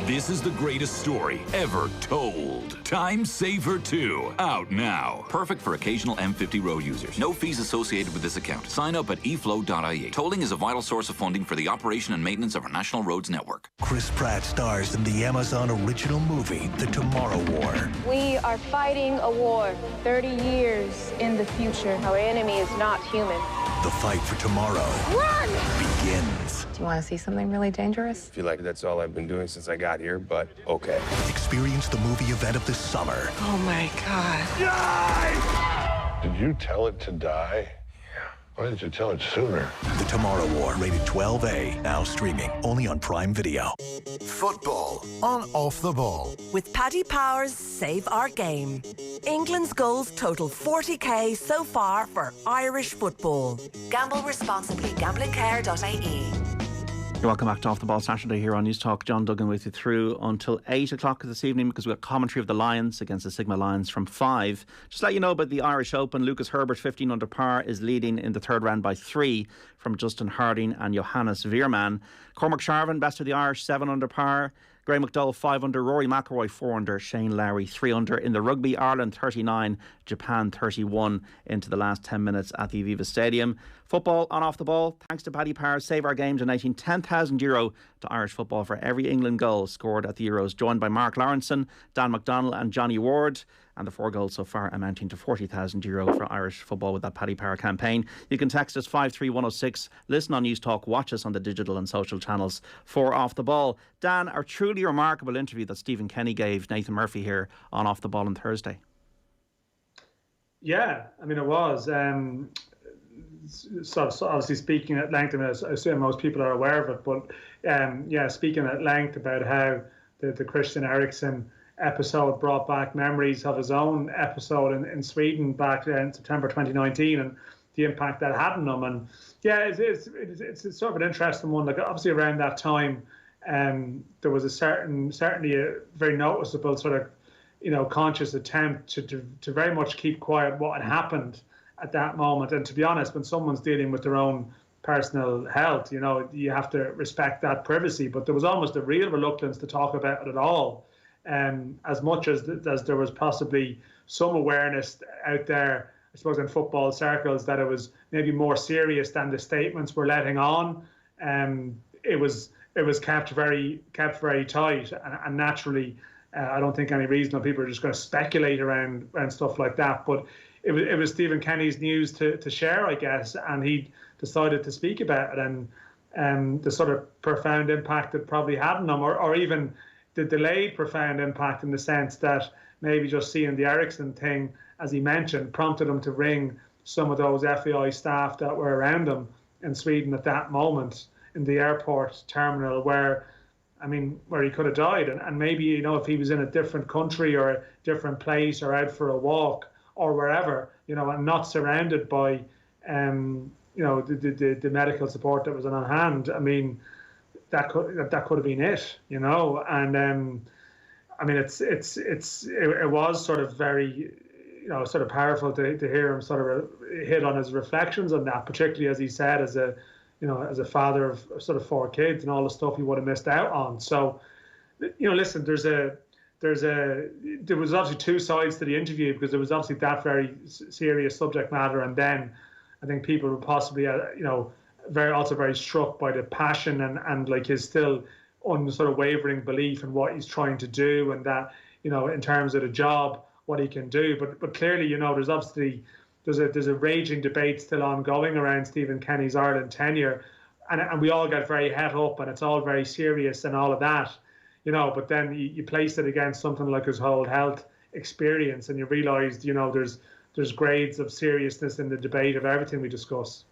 This is the greatest story ever told. Time Saver 2, out now. Perfect for occasional M50 road users. No fees associated with this account. Sign up at eflow.ie. Tolling is a vital source of funding for the operation and maintenance of our national roads network. Chris Pratt stars in the Amazon original movie, The Tomorrow War. We are fighting a war 30 years in the future. Our enemy is not human. The fight for tomorrow Run! begins. Do you want to see something really dangerous? I feel like that's all I've been doing since I got here, but okay. Experience the movie event of the summer. Oh my God. Did you tell it to die? Yeah. Why didn't you tell it sooner? The Tomorrow War, rated 12A, now streaming only on Prime Video. Football on Off the Ball. With Paddy Power's Save Our Game. England's goals total 40k so far for Irish football. Gamble responsibly. Gamblingcare.ie. You're welcome back to Off the Ball Saturday here on News Talk. John Duggan with you through until 8 o'clock this evening, because we've got commentary of the Lions against the Sigma Lions from 5. Just to let you know about the Irish Open, Lucas Herbert, 15 under par, is leading in the third round by 3 from Justin Harding and Johannes Veerman. Cormac Sharvin, best of the Irish, 7 under par. Graham McDowell 5 under, Rory McIlroy 4 under, Shane Lowry 3 under. In the rugby, Ireland 39, Japan 31 into the last 10 minutes at the Aviva Stadium. Football on Off the Ball, thanks to Paddy Power, Save Our Game, donating €10,000 to Irish football for every England goal scored at the Euros. Joined by Mark Lawrenson, Dan McDonnell and Johnny Ward. And the 4 goals so far amounting to €40,000 for Irish football with that Paddy Power campaign. You can text us 53106, listen on News Talk, watch us on the digital and social channels for Off the Ball. Dan, a truly remarkable interview that Stephen Kenny gave Nathan Murphy here on Off the Ball on Thursday. Yeah, I mean, it was. So obviously speaking at length, and I assume most people are aware of it, but speaking at length about how the Christian Eriksen episode brought back memories of his own episode in Sweden back in September 2019 and the impact that had on him. And yeah, it's sort of an interesting one. Like obviously around that time, there was certainly a very noticeable sort of, conscious attempt to very much keep quiet what had happened at that moment. And to be honest, when someone's dealing with their own personal health, you have to respect that privacy. But there was almost a real reluctance to talk about it at all. As much as there was possibly some awareness out there, I suppose, in football circles that it was maybe more serious than the statements were letting on. It was kept very tight, and naturally, I don't think any reasonable people are just going to speculate around stuff like that. But it was Stephen Kenny's news to share, I guess, and he decided to speak about it and the sort of profound impact it probably had on him, or even the delayed profound impact in the sense that maybe just seeing the Eriksen thing, as he mentioned, prompted him to ring some of those FAI staff that were around him in Sweden at that moment in the airport terminal where he could have died. And maybe, if he was in a different country or a different place or out for a walk or wherever, and not surrounded by, the medical support that was on hand, that could have been it, and it was sort of very, sort of powerful to hear him sort of hit on his reflections on that, particularly as he said, as a father of sort of 4 kids and all the stuff he would have missed out on. So, listen, there was obviously 2 sides to the interview, because there was obviously that very serious subject matter, and then I think people were possibly, very struck by the passion and like his still sort of wavering belief in what he's trying to do, and that, in terms of the job, what he can do. But clearly, there's obviously there's a raging debate still ongoing around Stephen Kenny's Ireland tenure, and we all get very het up, and it's all very serious and all of that, you know. But then you place it against something like his whole health experience, and you realise, you know, there's grades of seriousness in the debate of everything we discuss.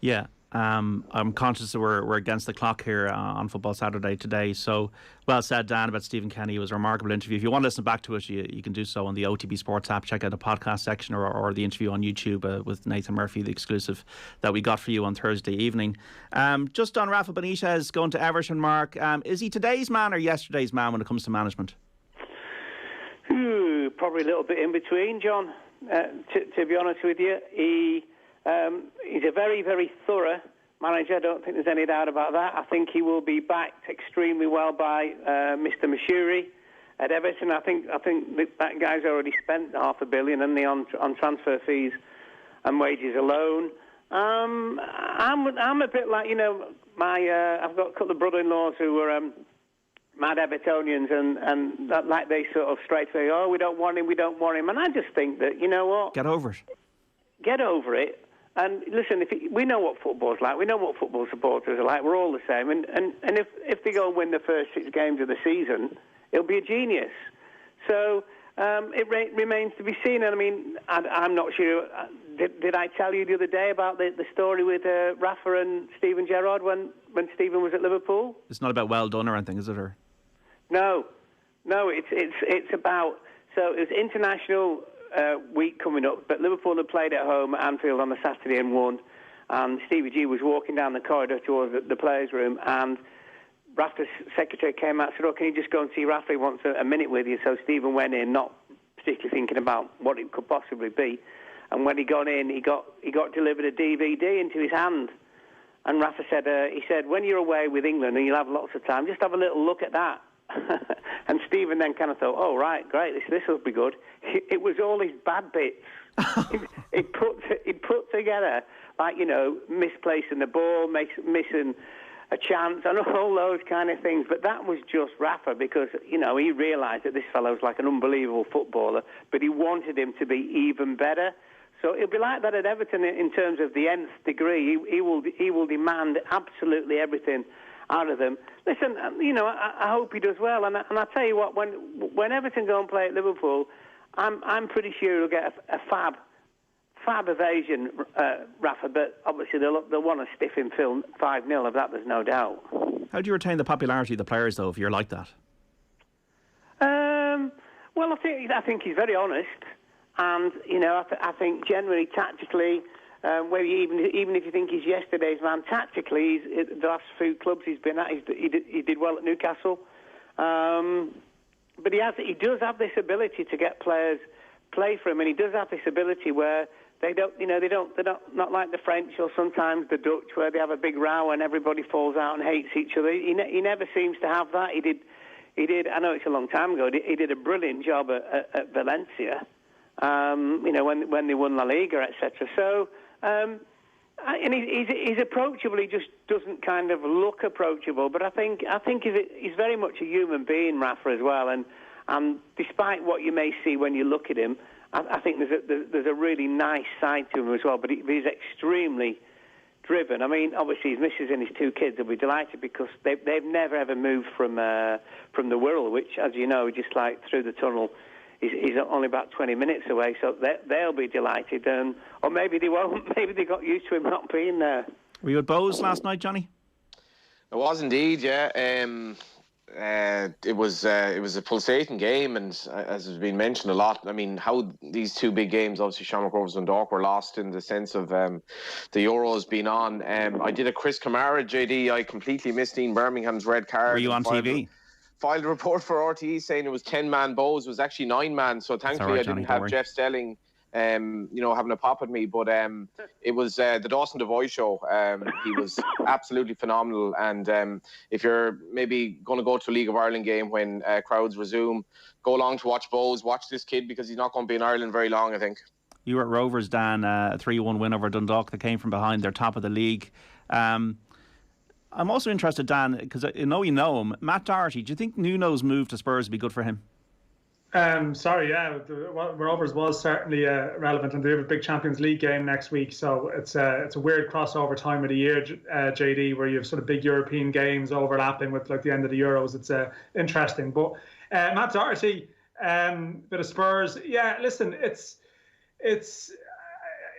Yeah. I'm conscious that we're against the clock here on Football Saturday today. So, well said, Dan, about Stephen Kenny. It was a remarkable interview. If you want to listen back to it, you can do so on the OTB Sports app. Check out the podcast section or the interview on YouTube with Nathan Murphy, the exclusive that we got for you on Thursday evening. Just on Rafa Benítez going to Everton, Mark, is he today's man or yesterday's man when it comes to management? Probably a little bit in between, John. To be honest with you, he's a very, very thorough manager. I don't think there's any doubt about that. I think he will be backed extremely well by Mr. Mashuri at Everton. I think that guy's already spent $500 million on transfer fees and wages alone. I'm a bit like, you know, I've got a couple of brother-in-laws who were mad Evertonians, and that, like, they sort of straight away, oh, we don't want him. And I just think that, you know what? Get over it. And listen, we know what football's like. We know what football supporters are like. We're all the same. And if they go and win the first 6 games of the season, it'll be a genius. So it remains to be seen. And I mean, I'm not sure. Did I tell you the other day about the story with Rafa and Steven Gerrard when Steven was at Liverpool? It's not about well done or anything, is it? Or? No. It's about. So it was international week coming up, but Liverpool had played at home at Anfield on the Saturday and won. And Stevie G was walking down the corridor towards the players' room, and Rafa's secretary came out and said, "Oh, can you just go and see Rafa? He wants a minute with you." So Stephen went in, not particularly thinking about what it could possibly be. And when he got in, he got delivered a DVD into his hand. And Rafa said, he said, "When you're away with England and you'll have lots of time, just have a little look at that." And Stephen then kind of thought, "Oh, right, great, this will be good." It was all his bad bits. He'd put together, like, you know, misplacing the ball, missing a chance, and all those kind of things. But that was just Rafa, because, you know, he realised that this fellow's like an unbelievable footballer, but he wanted him to be even better. So it'll be like that at Everton in terms of the nth degree. He will demand absolutely everything out of them. Listen, you know, I hope he does well. And I tell you what, when Everton go and play at Liverpool, I'm pretty sure he'll get a fab evasion, Rafa. But obviously they'll want to stiff him 5-0. Of that, there's no doubt. How do you retain the popularity of the players, though, if you're like that? Well, I think he's very honest. And, you know, I think generally, tactically, where even if you think he's yesterday's man, tactically, the last few clubs he's been at, he did well at Newcastle. But he does have this ability to get players play for him, and he does have this ability where they're not like the French or sometimes the Dutch, where they have a big row and everybody falls out and hates each other. He never seems to have that. He did. I know it's a long time ago. He did a brilliant job at Valencia. You know, when they won La Liga, etc. So, and he's approachable. He just doesn't kind of look approachable. But I think he's very much a human being, Rafa, as well. And despite what you may see when you look at him, I think there's a really nice side to him as well. But he's extremely driven. I mean, obviously his missus and his 2 kids will be delighted, because they've never ever moved from the Wirral, which, as you know, just like through the tunnel. He's only about 20 minutes away, so they'll be delighted. Or maybe they won't. Maybe they got used to him not being there. Were you at Bowes last night, Johnny? I was indeed, yeah. It was a pulsating game, and as has been mentioned a lot, I mean, how these 2 big games, obviously Shamrock Rovers and Dundalk, were lost in the sense of the Euros being on. I did a Chris Kamara, JD. I completely missed Ian Birmingham's red card. Were you on TV? Filed a report for RTE saying it was 10-man Bowes. It was actually 9-man. So thankfully I didn't have Jeff Stelling, you know, having a pop at me. But it was the Dawson Devoy show. He was absolutely phenomenal. And if you're maybe going to go to a League of Ireland game when crowds resume, go along to watch Bowes. Watch this kid, because he's not going to be in Ireland very long, I think. You were at Rovers, Dan, a 3-1 win over Dundalk. They came from behind. They're top of the league. I'm also interested, Dan, because I know you know him. Matt Doherty, do you think Nuno's move to Spurs would be good for him? Sorry, yeah, the Rovers was certainly relevant, and they have a big Champions League game next week, so it's a weird crossover time of the year, JD, where you have sort of big European games overlapping with like the end of the Euros. It's interesting. But Matt Doherty, bit of Spurs. Yeah, listen,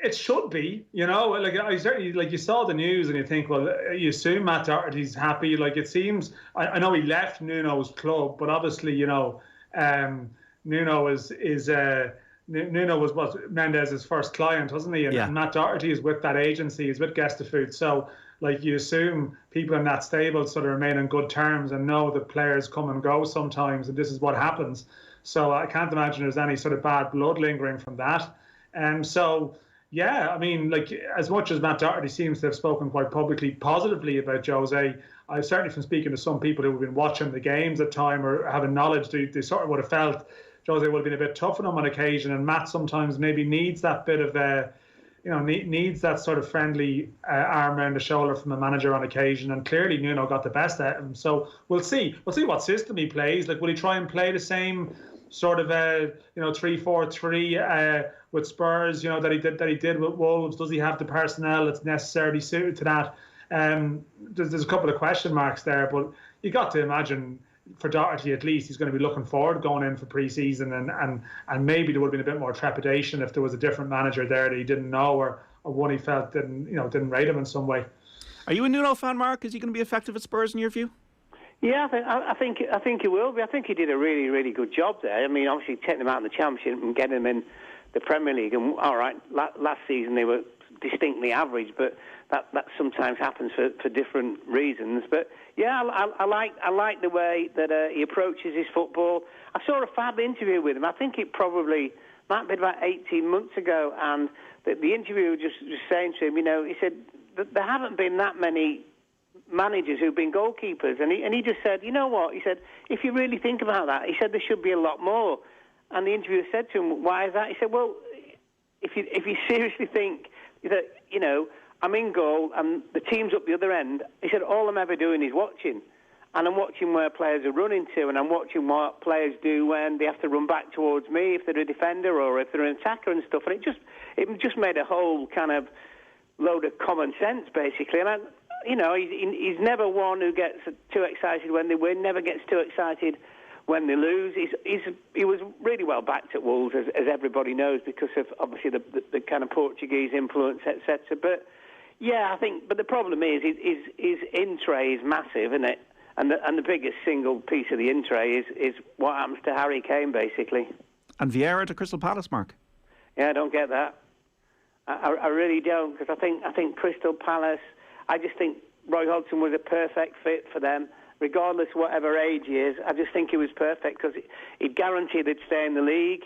it should be, you know, like I certainly, like, you saw the news and you think, well, you assume Matt Doherty's happy. Like, it seems, I know he left Nuno's club, but obviously, you know, Nuno was what, Mendez's first client, wasn't he? And Matt Doherty is with that agency, he's with Gestafood. So, like, you assume people in that stable sort of remain on good terms and know that players come and go sometimes, and this is what happens. So I can't imagine there's any sort of bad blood lingering from that. So, yeah, I mean, like, as much as Matt Doherty seems to have spoken quite publicly positively about Jose, I certainly, from speaking to some people who have been watching the games at time or having knowledge, they sort of would have felt Jose would have been a bit tough on him on occasion, and Matt sometimes maybe needs that bit of needs that sort of friendly arm around the shoulder from a manager on occasion, and clearly Nuno got the best out of him. So we'll see what system he plays. Like, will he try and play the same sort of 3-4-3 with Spurs, you know, that he did with Wolves? Does he have the personnel that's necessarily suited to that? There's a couple of question marks there, but you got to imagine, for Doherty at least, he's going to be looking forward going in for pre-season, and maybe there would have been a bit more trepidation if there was a different manager there that he didn't know, or one he felt didn't rate him in some way. Are you a Nuno fan, Mark? Is he going to be effective at Spurs in your view? Yeah, I think he will be. I think he did a really, really good job there. I mean, obviously taking them out in the Championship and getting them in the Premier League. And all right, last season they were distinctly average, but that sometimes happens for different reasons. But yeah, I like the way that he approaches his football. I saw a fab interview with him. I think it probably might have been about 18 months ago, and the interviewer just saying to him, you know, he said that there haven't been that many managers who've been goalkeepers, and he just said, you know what, he said, if you really think about that, he said there should be a lot more. And the interviewer said to him, why is that? He said, well, if you seriously think that, you know, I'm in goal and the team's up the other end, he said, all I'm ever doing is watching. And I'm watching where players are running to, and I'm watching what players do when they have to run back towards me, if they're a defender or if they're an attacker and stuff. And it just made a whole kind of load of common sense, basically. And he's never one who gets too excited when they win, never gets too excited when they lose. He was really well backed at Wolves, as everybody knows, because of obviously the kind of Portuguese influence, etc. But yeah, I think. But the problem is his in-tray is massive, isn't it? And the biggest single piece of the in-tray is what happens to Harry Kane, basically. And Vieira to Crystal Palace, Mark. Yeah, I don't get that. I really don't, because I think Crystal Palace. I just think Roy Hodgson was a perfect fit for them, regardless of whatever age he is. I just think he was perfect because he'd guaranteed they'd stay in the league.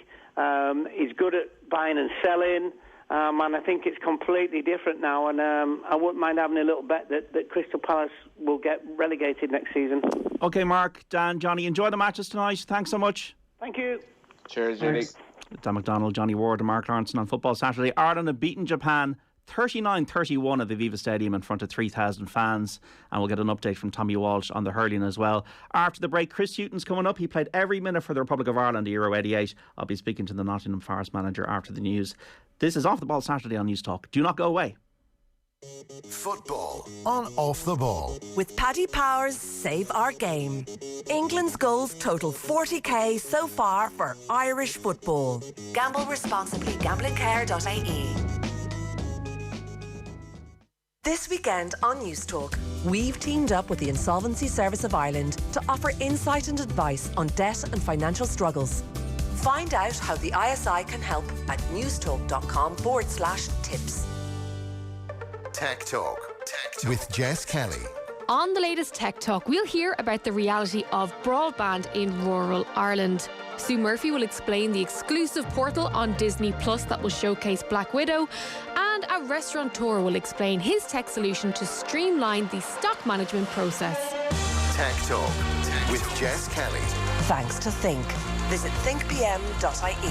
He's good at buying and selling, and I think it's completely different now. And I wouldn't mind having a little bet that Crystal Palace will get relegated next season. OK, Mark, Dan, Johnny, enjoy the matches tonight. Thanks so much. Thank you. Cheers, Jenny. Dan McDonnell, Johnny Ward and Mark Lawrenson on Football Saturday. Ireland have beaten Japan 39-31 at the Aviva Stadium in front of 3,000 fans, and we'll get an update from Tommy Walsh on the hurling as well. After the break, Chris Hughton's coming up. He played every minute for the Republic of Ireland at Euro 88. I'll be speaking to the Nottingham Forest manager after the news. This is Off the Ball Saturday on News Talk. Do not go away. Football on Off the Ball. With Paddy Power's Save Our Game. England's goals total 40k so far for Irish football. Gamble responsibly. Gamblingcare.ie. This weekend on News Talk, we've teamed up with the Insolvency Service of Ireland to offer insight and advice on debt and financial struggles. Find out how the ISI can help at newstalk.com/tips. Tech Talk with Jess Kelly. On the latest Tech Talk, we'll hear about the reality of broadband in rural Ireland. Sue Murphy will explain the exclusive portal on Disney Plus that will showcase Black Widow, and a restaurateur will explain his tech solution to streamline the stock management process. Tech Talk with Jess Kelly. Thanks to Think. Visit thinkpm.ie.